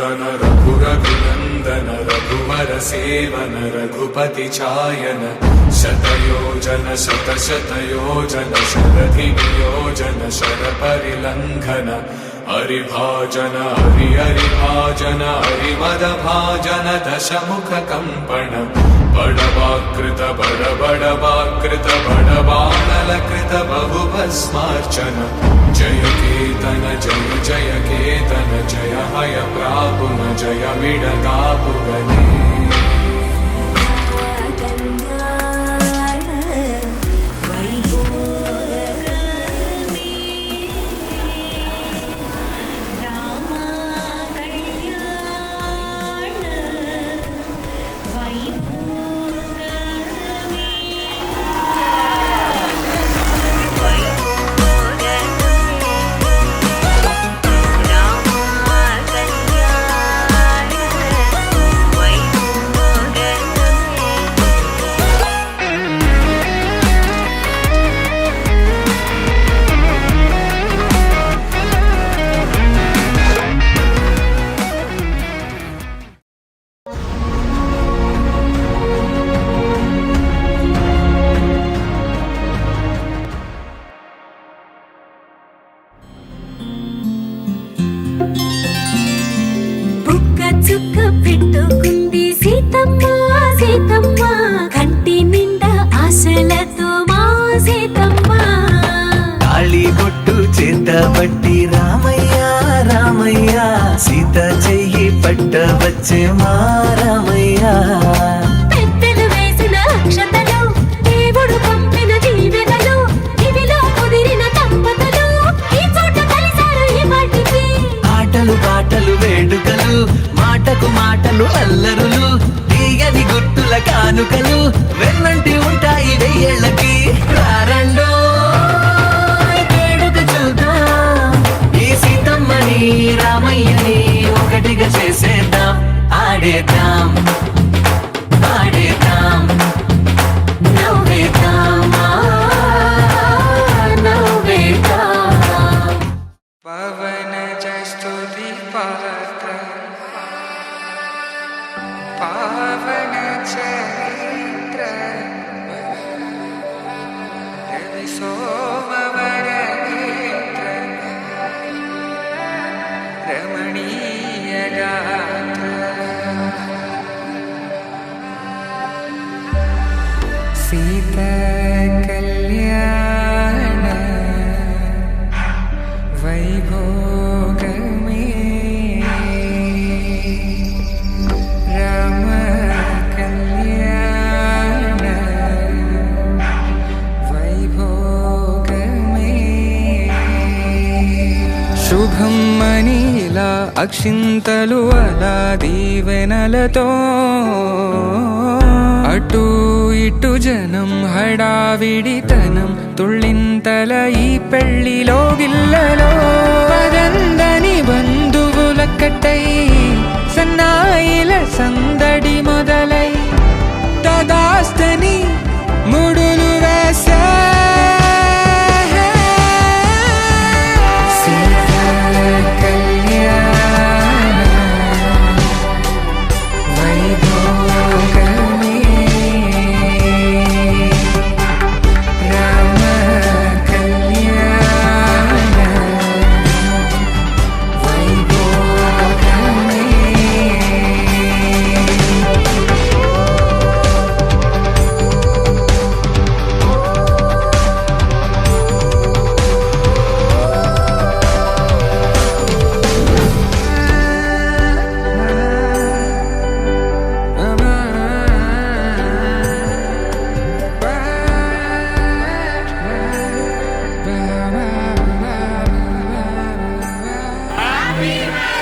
नूतन रघु रघुनंदन रघुवर seven Raghupati चायन शतयोजन शतशतयोजन शरधि नियोजन sir परिलंघन हरिभाजन Hari हरिभाजन हरिमद भाजन दशमुख कंपन बड़वाकृत बड़वाकृत बड़वानलकृत बहुभस्मार्चन जय केतन जय जय केतन जय हय प्रापुन जय विडतापुगने చుక్క పెట్టుకుంది సీతమ్మ సీతమ్మ కంటి నిండా ఆశలతో మా సీతమ్మ తాళి బొట్టు చేత పట్టి రామయ్య రామయ్య సీత చెయ్యి పట్ట వచ్చే మా రామయ్య పెద్దలు వేసిన అక్షతలు దేవుడు పంపిన దీవెనలు ఇవిలో కుదిరిన దంపతులు ఈ చోట కలిసారు ఈ వాటికి ఆటలు పాటలు వేడుకలు మాటకు మాటలు అల్లరులు తీయని గుర్తుల కానుకలు వెన్నంటి ఉంటాయి వెయ్యేళ్ళకి రారండో వేడుక చూద్దాం ఈ సీతమ్మని రామయ్యని ఒకటిగా చేసేద్దాం ఆడేద్దాం పాడేద్దాం నవ్వేద్దాం నవ్వేద్దాం పవన జస్తుతి పాత్ర పావన చరిత్ర రవి సోమవర నేత్ర రమణీయ గాత్ర సీత కళ్యాణ వైభోగమే రామ కళ్యాణ వైభోగమే శుభం మనీలా అక్షింతలు అలా దీవెనలతో అటు ఇటు జనం హడావిడితనం తుళ్ళింతల ఈ పెళ్లిలో గిల్లలో పదందని బంధువుల కట్టై సన్నాయిల సందడి మొదలై తదాస్తని ముడులు వేసా Happy